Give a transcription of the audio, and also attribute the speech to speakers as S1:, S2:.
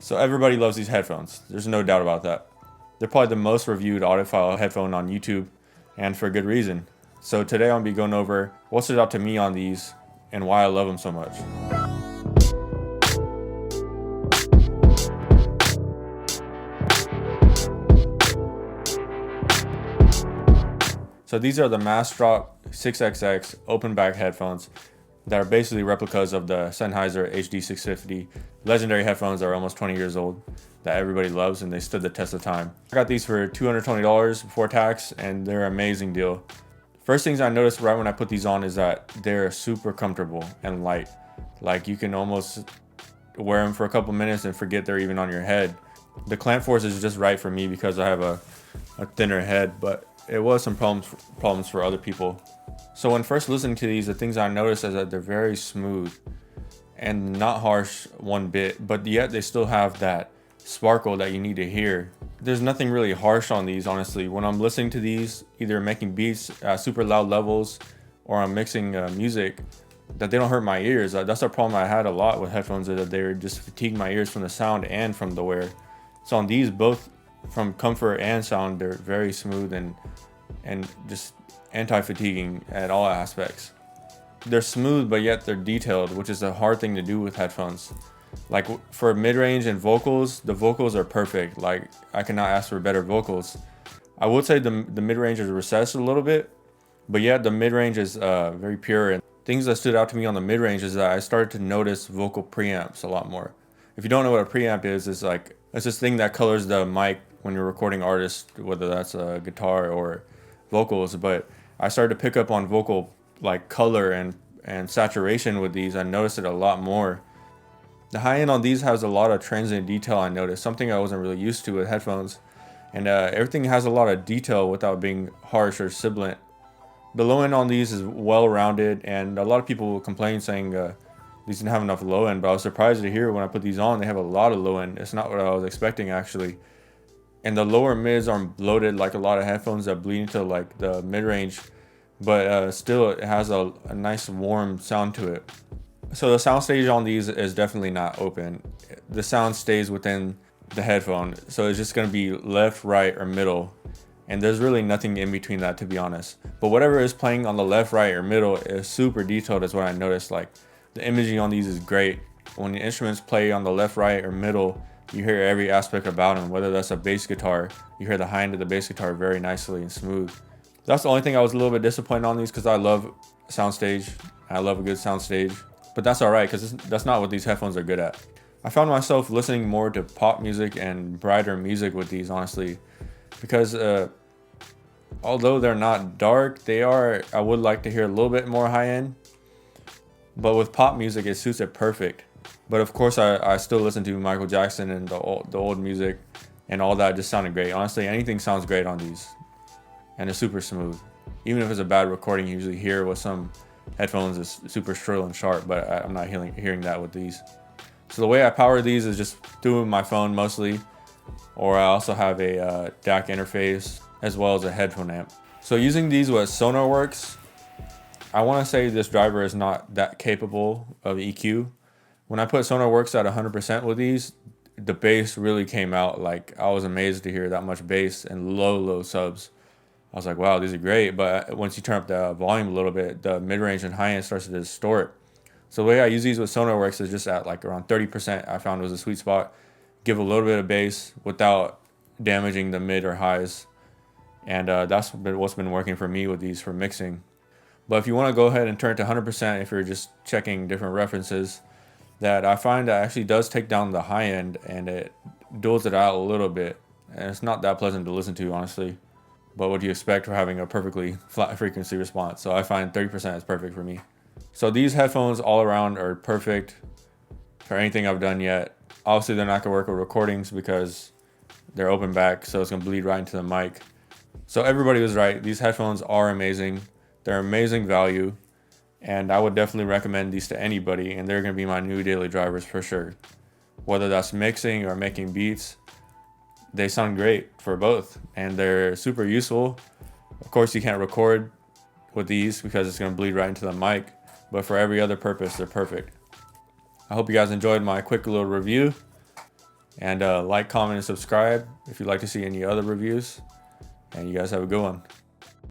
S1: So everybody loves these headphones. There's no doubt about that. They're probably the most reviewed audiophile headphone on YouTube, and for good reason. So today I'll be going over what stood out to me on these and why I love them so much. So these are the Mass Drop 6XX open back headphones that are basically replicas of the Sennheiser HD650 legendary headphones that are almost 20 years old that everybody loves, and they stood the test of time. I got these for $220 before tax, and they're an amazing deal. First things I noticed right when I put these on is that they're super comfortable and light. Like you can almost wear them for a couple minutes and forget they're even on your head. The clamp force is just right for me because I have a thinner head, but it was some problems for other people. So when first listening to these, the things I noticed is that they're very smooth and not harsh one bit, but yet they still have that sparkle that you need to hear. There's nothing really harsh on these, honestly. When I'm listening to these, either making beats at super loud levels or I'm mixing music, that they don't hurt my ears. That's a problem I had a lot with headphones, is that they were just fatiguing my ears from the sound and from the wear. So on these, both from comfort and sound, they're very smooth and just anti-fatiguing at all aspects. They're smooth, but yet they're detailed, which is a hard thing to do with headphones. Like for mid-range and vocals, the vocals are perfect. Like I cannot ask for better vocals. I would say the mid-range is recessed a little bit, but yet the mid-range is very pure. And things that stood out to me on the mid-range is that I started to notice vocal preamps a lot more. If you don't know what a preamp is, it's this thing that colors the mic when you're recording artists, whether that's a guitar or vocals. But I started to pick up on vocal like color and saturation with these. I noticed it a lot more. The high end on these has a lot of transient detail. I noticed something I wasn't really used to with headphones, and everything has a lot of detail without being harsh or sibilant. The low end on these is well rounded, and a lot of people will complain saying these didn't have enough low end, but I was surprised to hear when I put these on they have a lot of low end. It's not what I was expecting actually. And the lower mids aren't bloated like a lot of headphones that bleed into like the mid-range, but still it has a nice warm sound to it. So the Soundstage on these is definitely not open. The sound stays within the headphone, so it's just going to be left, right, or middle, and there's really nothing in between that, to be honest. But whatever is playing on the left, right, or middle is super detailed is what I noticed. Like the imaging on these is great. When the instruments play on the left, right, or middle, you hear every aspect about them. Whether that's a bass guitar, you hear the high end of the bass guitar very nicely and smooth. That's the only thing I was a little bit disappointed on these, because I love Soundstage. I love a good Soundstage, but that's all right because that's not what these headphones are good at. I found myself listening more to pop music and brighter music with these, honestly, because although they're not dark, I would like to hear a little bit more high end, but with pop music, it suits it perfect. But of course, I still listen to Michael Jackson and the old music, and all that just sounded great. Honestly, anything sounds great on these, and it's super smooth. Even if it's a bad recording, you usually hear with some headphones is super shrill and sharp, but I'm not hearing that with these. So the way I power these is just through my phone mostly, or I also have a DAC interface as well as a headphone amp. So using these with Sonarworks, I want to say this driver is not that capable of EQ. When I put Sonarworks at 100% with these, the bass really came out. Like I was amazed to hear that much bass and low subs. I was like, wow, these are great. But once you turn up the volume a little bit, the mid-range and high end starts to distort. So the way I use these with Sonarworks is just at like around 30%. I found was a sweet spot. Give a little bit of bass without damaging the mid or highs. And that's what's been working for me with these for mixing. But if you want to go ahead and turn it to 100%, if you're just checking different references, that I find that actually does take down the high end and it dulls it out a little bit. And it's not that pleasant to listen to, honestly. But what do you expect for having a perfectly flat frequency response? So I find 30% is perfect for me. So these headphones all around are perfect for anything I've done yet. Obviously, they're not going to work with recordings because they're open back, so it's going to bleed right into the mic. So everybody was right. These headphones are amazing. They're amazing value. And I would definitely recommend these to anybody, and they're going to be my new daily drivers for sure. Whether that's mixing or making beats, they sound great for both, and they're super useful. Of course, you can't record with these because it's going to bleed right into the mic, but for every other purpose, they're perfect. I hope you guys enjoyed my quick little review. And like, comment, and subscribe if you'd like to see any other reviews. And you guys have a good one.